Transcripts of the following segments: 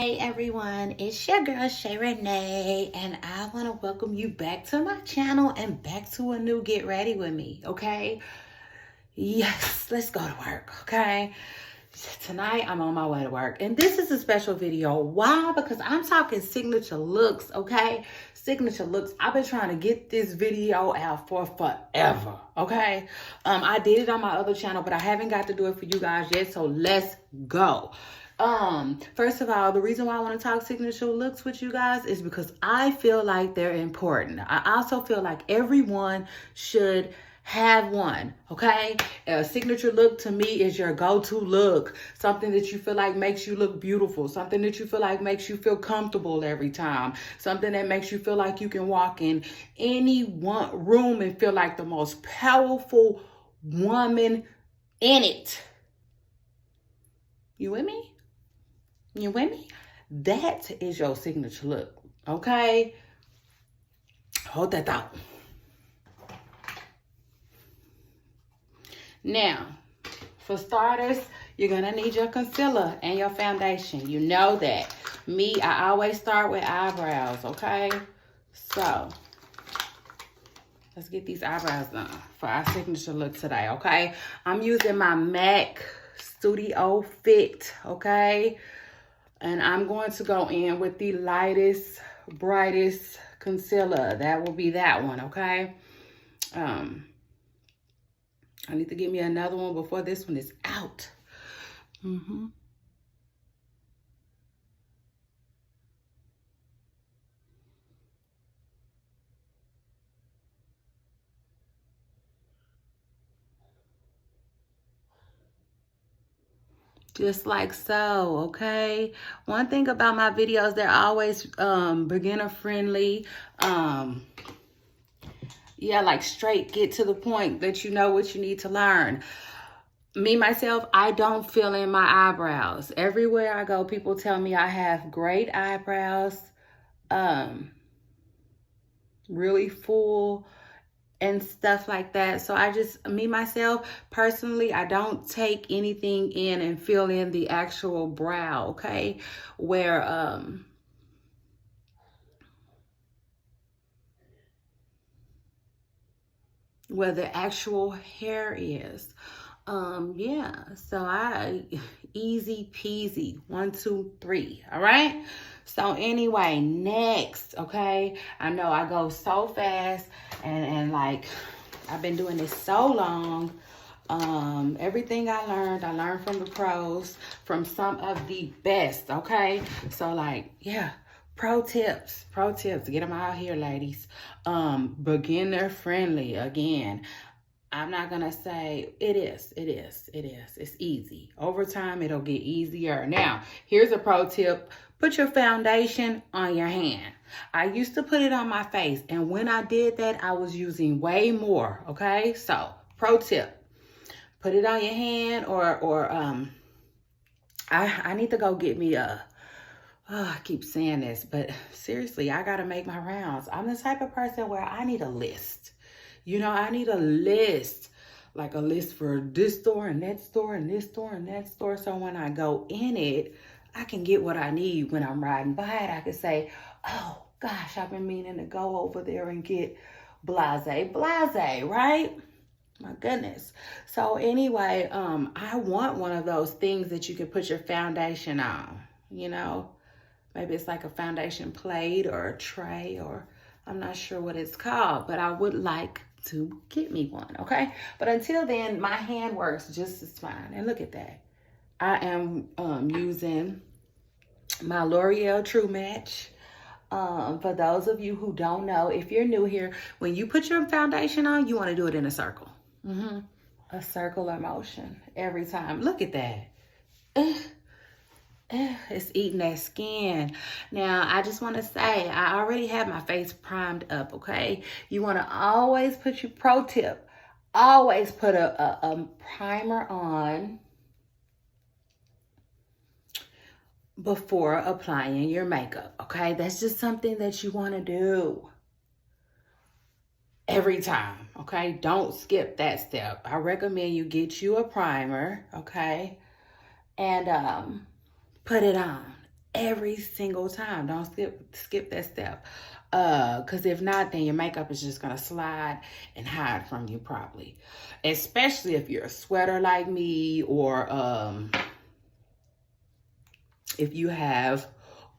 Hey everyone, it's your girl Shay Renee, and I want to welcome you back to my channel and back to a new Get Ready With Me, okay? Yes, let's go to work, okay? Tonight I'm on my way to work, and this is a special video. Why? Because I'm talking signature looks, okay? Signature looks. I've been trying to get this video out for forever, okay? I did it on my other channel, but I haven't got to do it for you guys yet, so let's go. First of all, the reason why I want to talk signature looks with you guys is because I feel like they're important. I also feel like everyone should have one, okay? A signature look to me is your go-to look. Something that you feel like makes you look beautiful. Something that you feel like makes you feel comfortable every time. Something that makes you feel like you can walk in any one room and feel like the most powerful woman in it. You with me? You with me? That is your signature look, okay? Hold that thought. Now, for starters, you're going to need your concealer and your foundation. You know that. Me, I always start with eyebrows, okay? So, let's get these eyebrows done for our signature look today, okay? I'm using my MAC Studio Fit, okay? And I'm going to go in with the lightest, brightest concealer. That will be that one, okay? I need to get me another one before this one is out. Just like so, okay? One thing about my videos, they're always beginner friendly. Yeah, like straight, get to the point that you know what you need to learn. Me, myself, I don't fill in my eyebrows. Everywhere I go, people tell me I have great eyebrows, really full and stuff like that. So I just, me, myself, personally, I don't take anything in and fill in the actual brow, okay? Where the actual hair is. Yeah, so I, easy peasy, 1, 2, 3, all right? So anyway, next, okay? I know I go so fast and like, I've been doing this so long. Everything I learned from the pros, from some of the best, okay? So like, yeah, pro tips, get them out here, ladies. Beginner friendly, again. I'm not going to say it is. It's easy. Over time, it'll get easier. Now, here's a pro tip. Put your foundation on your hand. I used to put it on my face, and when I did that, I was using way more, okay? So, pro tip. Put it on your hand or I need to go get me a, I keep saying this, but seriously, I got to make my rounds. I'm the type of person where I need a list. You know, I need a list, like a list for this store and that store and this store and that store. So when I go in it, I can get what I need. When I'm riding by it, I can say, oh gosh, I've been meaning to go over there and get blase, right? My goodness. So anyway, I want one of those things that you can put your foundation on, you know. Maybe it's like a foundation plate or a tray, or I'm not sure what it's called, but I would like to get me one, okay? But until then, my hand works just as fine. And look at that. I am using my L'Oreal True Match. For those of you who don't know, if you're new here, when you put your foundation on, you want to do it in a circle. A circular motion every time. Look at that. It's eating that skin. Now, I just want to say, I already have my face primed up, okay? You want to always put your pro tip. Always put a primer on before applying your makeup, okay? That's just something that you want to do every time, okay? Don't skip that step. I recommend you get you a primer, okay? And put it on. every single time. Don't skip that step. Because if not, then your makeup is just gonna slide and hide from you probably. Especially if you're a sweater like me, or if you have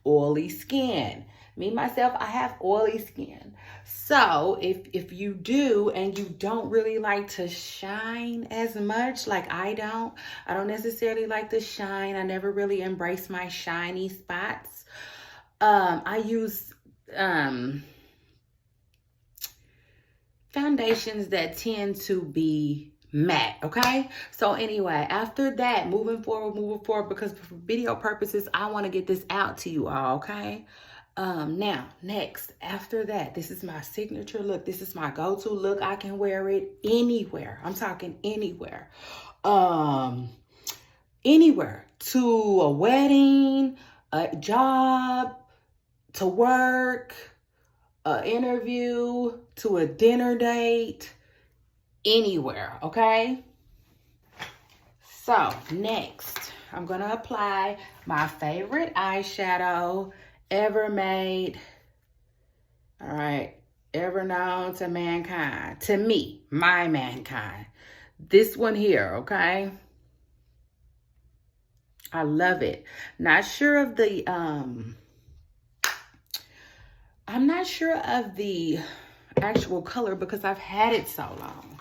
oily skin. Me, myself, I have oily skin. So if you do and you don't really like to shine as much, like I don't necessarily like to shine. I never really embrace my shiny spots. I use foundations that tend to be matte. Okay, so anyway, after that, moving forward, because for video purposes, I want to get this out to you all. Okay, now next, after that, this is my signature look. This is my go-to look. I can wear it anywhere. I'm talking anywhere. Anywhere, to a wedding, a job, to work, an interview, to a dinner date, anywhere. Okay, so next I'm gonna apply my favorite eyeshadow ever made, all right, ever known to mankind, to me, my mankind. This one here. Okay, I love it. Not sure of the I'm not sure of the actual color because I've had it so long,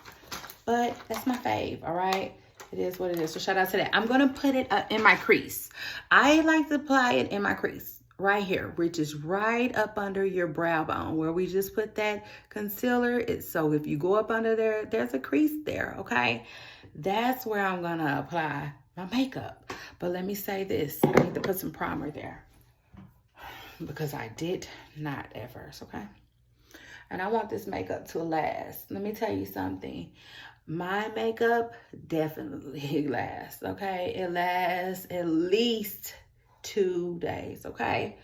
but that's my fave. All right, it is what it is. So shout out to that. I'm gonna put it in my crease. I like to apply it in my crease right here, which is right up under your brow bone where we just put that concealer. So if you go up under there, there's a crease there. Okay, that's where I'm gonna apply my makeup. But let me say this, I need to put some primer there because I did not at first. Okay, and I want this makeup to last. Let me tell you something. My makeup definitely lasts. Okay, it lasts at least 2 days. Okay,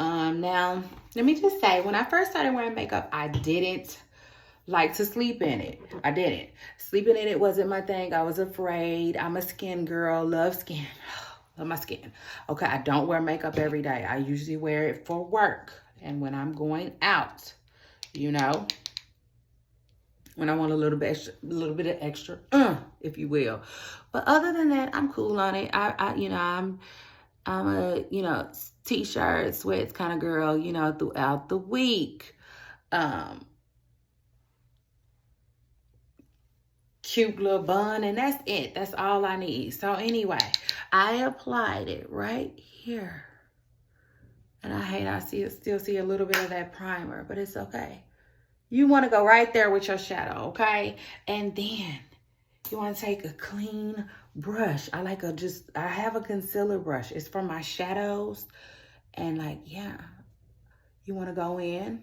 now let me just say, when I first started wearing makeup, I didn't like to sleep in it. I didn't. Sleeping in it wasn't my thing. I was afraid. I'm a skin girl, love skin. Love my skin. Okay, I don't wear makeup every day. I usually wear it for work and when I'm going out, you know, when I want a little bit of extra, if you will. But other than that, I'm cool on it. I'm a, t-shirt, sweats kind of girl, throughout the week. Cute little bun, and that's it. That's all I need. So anyway, I applied it right here. And I still see a little bit of that primer, but it's okay. You want to go right there with your shadow, okay? And then you want to take a clean brush. I have a concealer brush. It's for my shadows. And you want to go in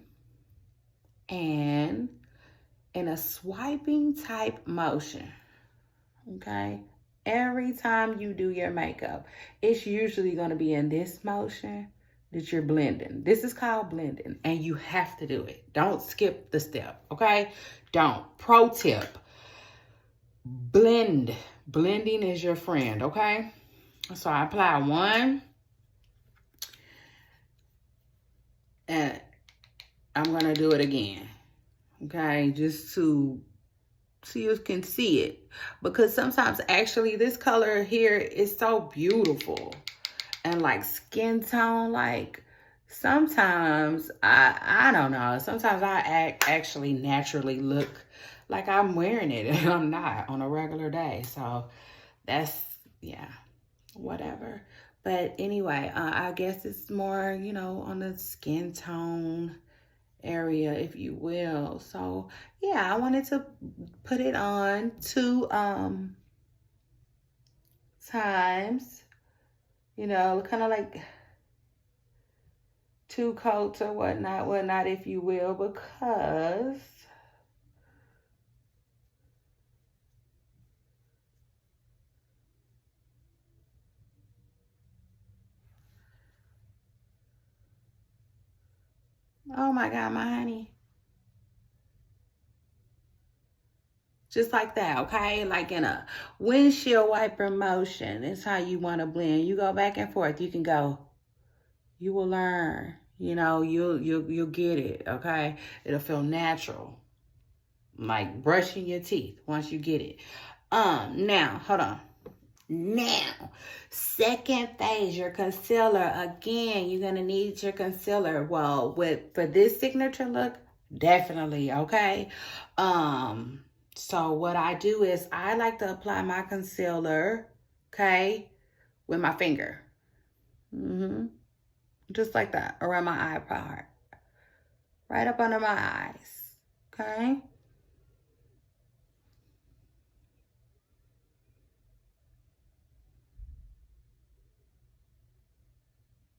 and in a swiping type motion, okay? Every time you do your makeup, it's usually going to be in this motion that you're blending. This is called blending, and you have to do it. Don't skip the step, okay? Don't. Pro tip, blend. Blending is your friend, okay? So I apply one, and I'm going to do it again. Okay, just so you can see it, because sometimes actually this color here is so beautiful and like skin tone. Like sometimes I don't know, sometimes I actually naturally look like I'm wearing it and I'm not on a regular day. So that's, whatever. But anyway, I guess it's more, on the skin tone area, if you will. So I wanted to put it on 2 times, kind of like 2 coats or whatnot, if you will, because oh my God, my honey. Just like that, okay? Like in a windshield wiper motion. It's how you want to blend. You go back and forth. You can go You will learn. You know, you'll get it, okay? It'll feel natural. Like brushing your teeth once you get it. Now, hold on. Now, second phase, your concealer. Again, you're gonna need your concealer. Well, for this signature look, definitely, okay? So what I do is I like to apply my concealer, okay, with my finger. Just like that, around my eye part. Right up under my eyes, okay?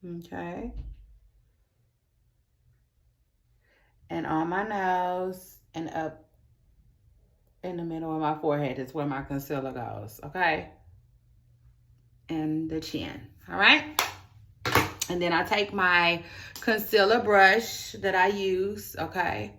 Okay. And on my nose and up in the middle of my forehead is where my concealer goes, okay? And the chin, all right? And then I take my concealer brush that I use, okay?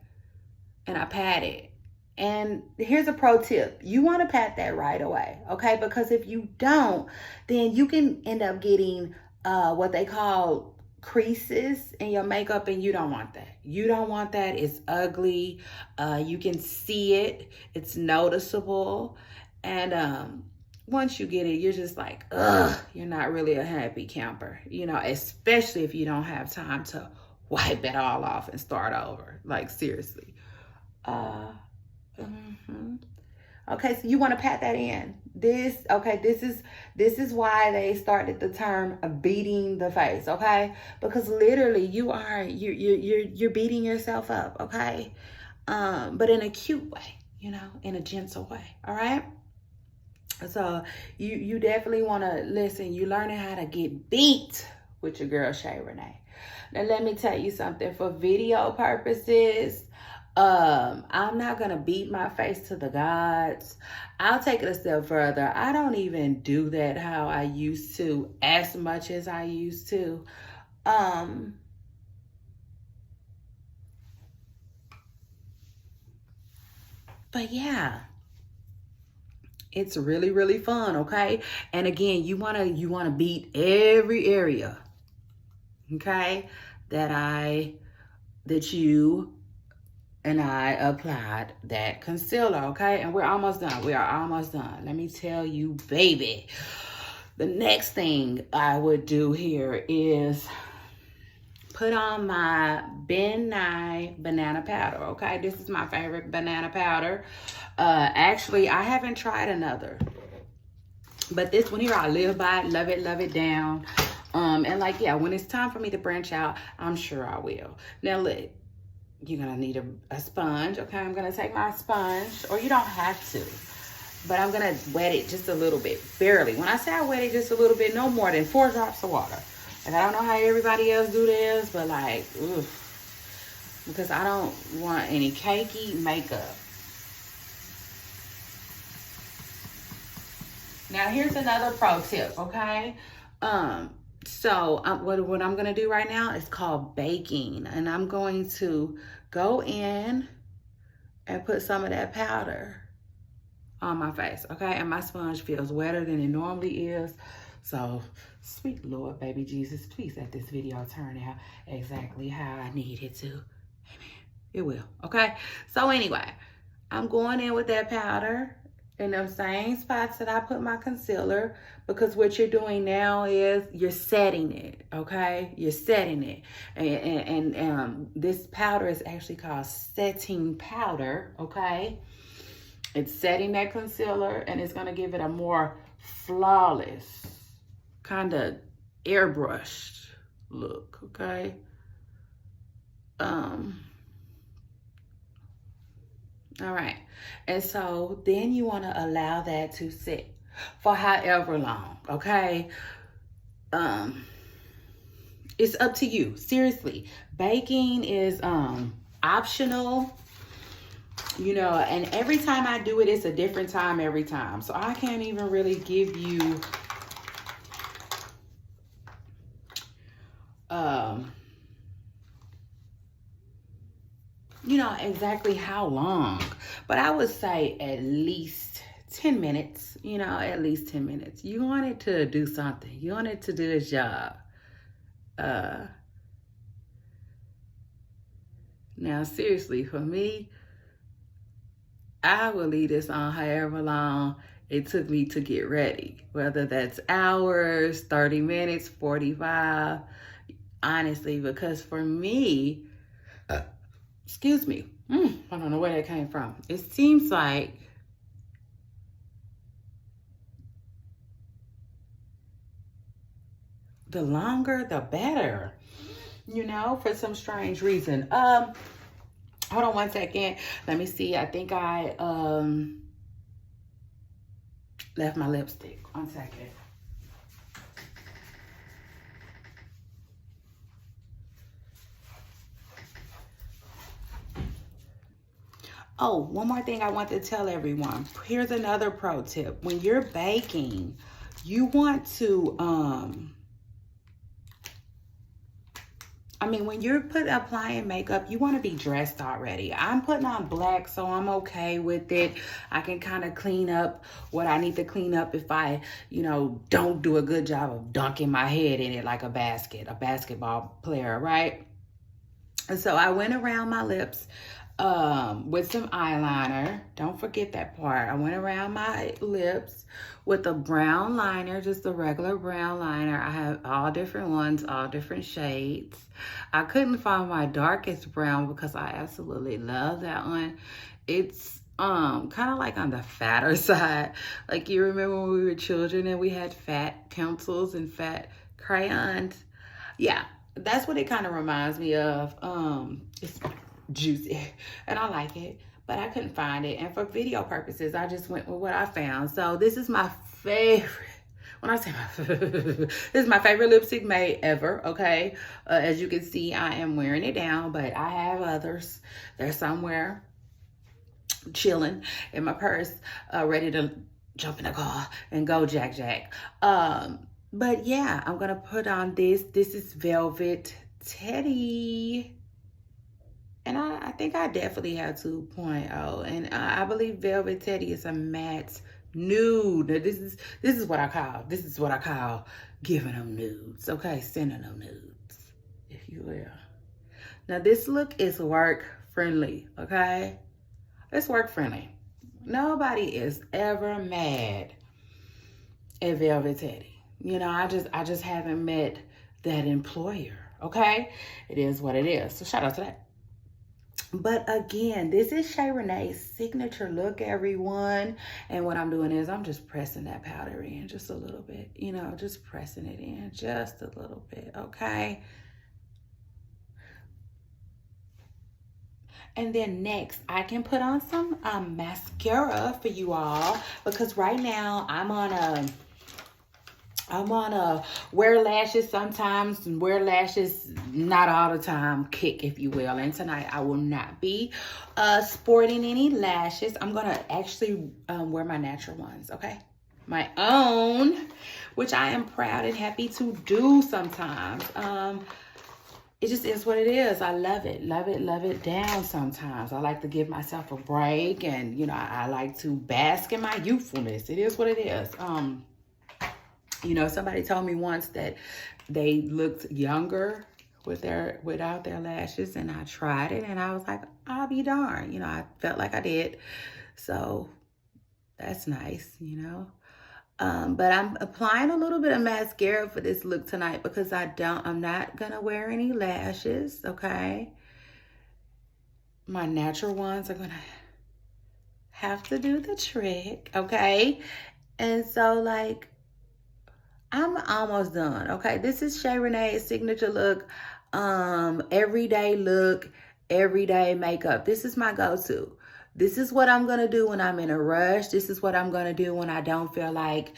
And I pat it. And here's a pro tip. You want to pat that right away, okay? Because if you don't, then you can end up getting what they call creases in your makeup, and you don't want that. You don't want that. It's ugly. You can see it. It's noticeable. And once you get it, you're just like, ugh, you're not really a happy camper, you know, especially if you don't have time to wipe it all off and start over. Like, seriously. Okay, so you want to pat that in. This is why they started the term of beating the face, okay? Because literally you're beating yourself up, okay? But in a cute way, you know, in a gentle way, all right? So you definitely want to listen. You learning how to get beat with your girl Shay Renee. Now let me tell you something. For video purposes, I'm not gonna beat my face to the gods. I'll take it a step further. I don't even do that how I used to, as much as I used to. But yeah, it's really, really fun, okay? And again, you wanna beat every area, okay, that you and I applied that concealer, okay? And we're almost done. We are almost done. Let me tell you, baby. The next thing I would do here is put on my Ben Nye banana powder, okay? This is my favorite banana powder. Actually, I haven't tried another. But this one here, I live by it, love it down. And like, yeah, when it's time for me to branch out, I'm sure I will. Now, look. You're gonna need a sponge, okay? I'm gonna take my sponge, or you don't have to, but I'm gonna wet it just a little bit, barely. When I say I wet it just a little bit, no more than 4 drops of water. Like, I don't know how everybody else do this, but like, oof, because I don't want any cakey makeup. Now, here's another pro tip, okay? So what I'm going to do right now is called baking. And I'm going to go in and put some of that powder on my face, okay? And my sponge feels wetter than it normally is. So, sweet Lord, baby Jesus, please let this video turn out exactly how I need it to. Amen. It will, okay? So anyway, I'm going in with that powder in those same spots that I put my concealer, because what you're doing now is you're setting it, okay? You're setting it. And this powder is actually called setting powder, okay? It's setting that concealer, and it's going to give it a more flawless, kind of airbrushed look, okay? All right. And so then you want to allow that to sit for however long, okay? It's up to you. Seriously. Baking is optional. You know, and every time I do it, it's a different time every time. So I can't even really give you you know, exactly how long. But I would say at least 10 minutes, you know, at least 10 minutes. You want it to do something. You want it to do its job. Now, seriously, for me, I will leave this on however long it took me to get ready. Whether that's hours, 30 minutes, 45. Honestly, because for me, excuse me, I don't know where that came from. It seems like the longer, the better, you know, for some strange reason. Hold on one second. Let me see. I think I left my lipstick. 1 second. Oh, one more thing I want to tell everyone. Here's another pro tip. When you're baking, you want to, when you're applying makeup, you want to be dressed already. I'm putting on black, so I'm okay with it. I can kind of clean up what I need to clean up if I, don't do a good job of dunking my head in it like a basketball player, right? And so I went around my lips with some eyeliner. Don't forget that part. I went around my lips with a brown liner, just a regular brown liner. I have all different ones, all different shades. I couldn't find my darkest brown because I absolutely love that one. It's kind of like on the fatter side. Like, you remember when we were children and we had fat pencils and fat crayons? Yeah, that's what it kind of reminds me of. It's juicy and I like it, but I couldn't find it, and for video purposes I just went with what I found. So this is my favorite, when I say my this is my favorite lipstick made ever. Okay, as you can see, I am wearing it down, but I have others. They're somewhere chilling in my purse, ready to jump in the car and go jack. But yeah, I'm gonna put on this is Velvet Teddy. And I think I definitely have 2.0. And I believe Velvet Teddy is a matte nude. Now, this is what I call giving them nudes. Okay, sending them nudes, if you will. Now this look is work friendly. Okay, it's work friendly. Nobody is ever mad at Velvet Teddy. I just haven't met that employer. Okay, it is what it is. So shout out to that. But again, this is Shay Renee's signature look, everyone. And what I'm doing is I'm just pressing that powder in just a little bit. Just pressing it in just a little bit, okay? And then next, I can put on some mascara for you all, because right now I'm on a wear lashes sometimes and wear lashes not all the time kick, if you will. And tonight I will not be sporting any lashes. I'm going to actually wear my natural ones, okay? My own, which I am proud and happy to do sometimes. It just is what it is. I love it down sometimes. I like to give myself a break, and, I like to bask in my youthfulness. It is what it is. Somebody told me once that they looked younger without their lashes, and I tried it and I was like, I'll be darned. I felt like I did. So that's nice, But I'm applying a little bit of mascara for this look tonight because I'm not gonna wear any lashes, okay? My natural ones are gonna have to do the trick, okay? And so, like, I'm almost done, okay? This is Shay Renee's signature look, everyday look, everyday makeup. This is my go-to. This is what I'm going to do when I'm in a rush. This is what I'm going to do when I don't feel like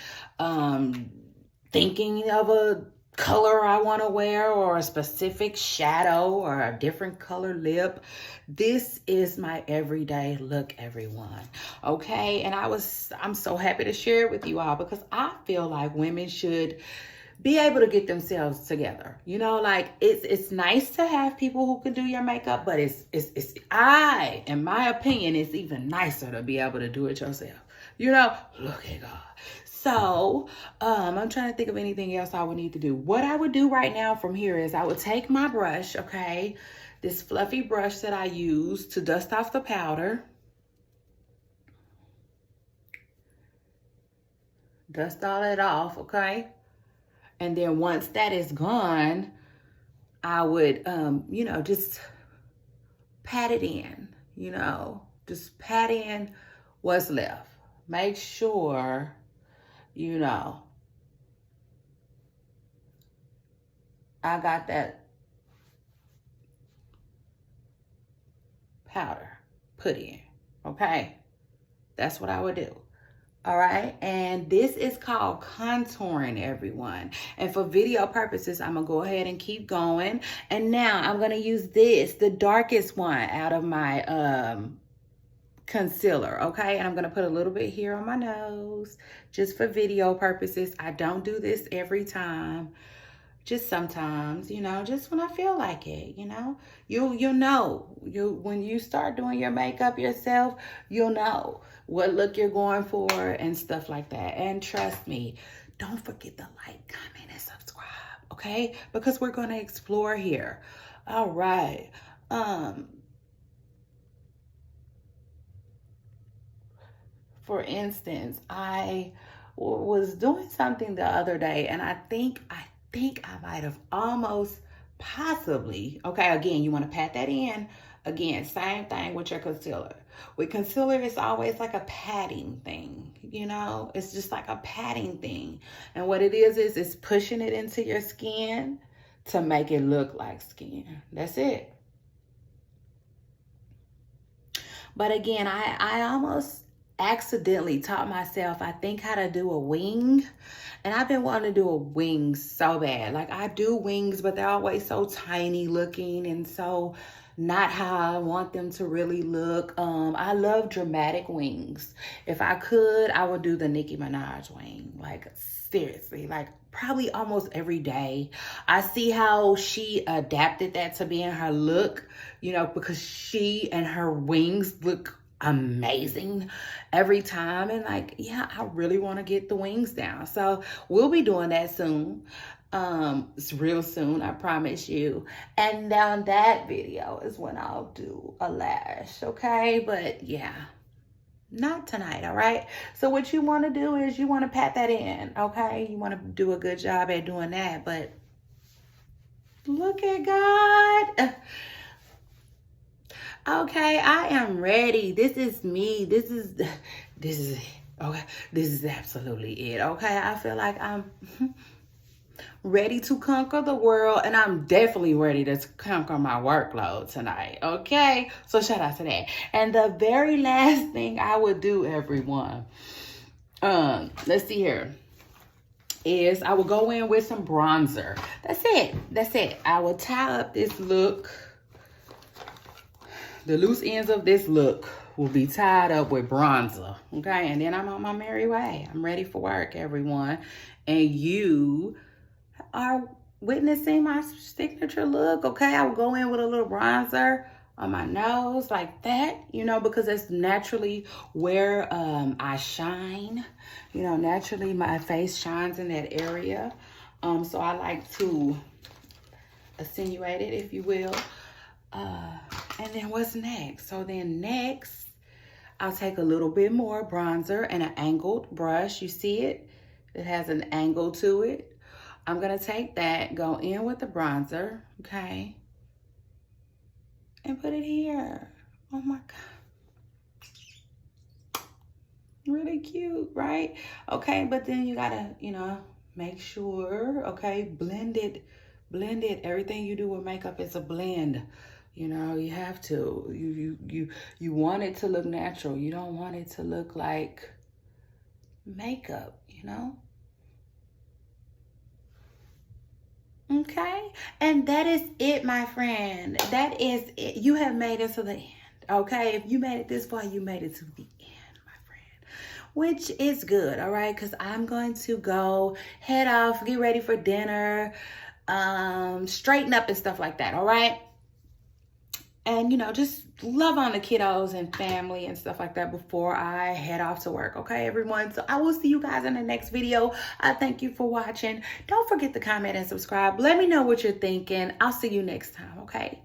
thinking of a color I want to wear, or a specific shadow, or a different color lip. This is my everyday look, everyone. Okay, and I'm so happy to share it with you all, because I feel like women should be able to get themselves together. Like, it's nice to have people who can do your makeup, but in my opinion, it's even nicer to be able to do it yourself. Look at God. So, I'm trying to think of anything else I would need to do. What I would do right now from here is I would take my brush, okay, this fluffy brush that I use to dust off the powder. Dust all it off, okay? And then once that is gone, I would, just pat it in, just pat in what's left. Make sure, I got that powder put in, okay? That's what I would do. All right, and this is called contouring, everyone. And for video purposes, I'm gonna go ahead and keep going. And now I'm gonna use this, the darkest one out of my concealer, okay? And I'm gonna put a little bit here on my nose, just for video purposes. I don't do this every time. Just sometimes, just when I feel like it, you'll know. When you start doing your makeup yourself, you'll know what look you're going for and stuff like that. And trust me, don't forget to like, comment, and subscribe, okay? Because we're gonna explore here. All right. For instance, I was doing something the other day, and I think I might have almost possibly, okay, again, you want to pat that in. Again, same thing with your concealer. With concealer, it's always like a patting thing, It's just like a patting thing. And what it is it's pushing it into your skin to make it look like skin. That's it. But again, I almost accidentally taught myself, I think, how to do a wing. And I've been wanting to do a wing so bad. Like, I do wings, but they're always so tiny looking and so not how I want them to really look. I love dramatic wings. If I could, I would do the Nicki Minaj wing. Like, seriously, like probably almost every day. I see how she adapted that to being her look, because she and her wings look amazing every time. And like, yeah, I really want to get the wings down. So we'll be doing that soon. It's real soon, I promise you. And down that video is when I'll do a lash, okay? But yeah, not tonight, all right? So what you want to do is you want to pat that in, okay? You want to do a good job at doing that, but look at God. Okay, I am ready. This is me. This is it. Okay, this is absolutely it. Okay, I feel like I'm ready to conquer the world, and I'm definitely ready to conquer my workload tonight. Okay, so shout out to that. And the very last thing I would do, everyone, let's see here, is I will go in with some bronzer. That's it. I will tie up this look. The loose ends of this look will be tied up with bronzer, okay? And then I'm on my merry way. I'm ready for work, everyone. And you are witnessing my signature look, okay? I will go in with a little bronzer on my nose like that, because that's naturally where I shine. Naturally my face shines in that area. So I like to accentuate it, if you will. And then what's next? So then next, I'll take a little bit more bronzer and an angled brush. You see it? It has an angle to it. I'm going to take that, go in with the bronzer, okay? And put it here. Oh my God. Really cute, right? Okay, but then you got to, make sure, okay, blend it. Everything you do with makeup is a blend. You have to. You want it to look natural. You don't want it to look like makeup, Okay? And that is it, my friend. That is it. You have made it to the end, okay? If you made it this far, you made it to the end, my friend. Which is good, all right? Because I'm going to go head off, get ready for dinner, straighten up and stuff like that, all right? And, you know, just love on the kiddos and family and stuff like that before I head off to work. Okay, everyone? So I will see you guys in the next video. I thank you for watching. Don't forget to comment and subscribe. Let me know what you're thinking. I'll see you next time. Okay?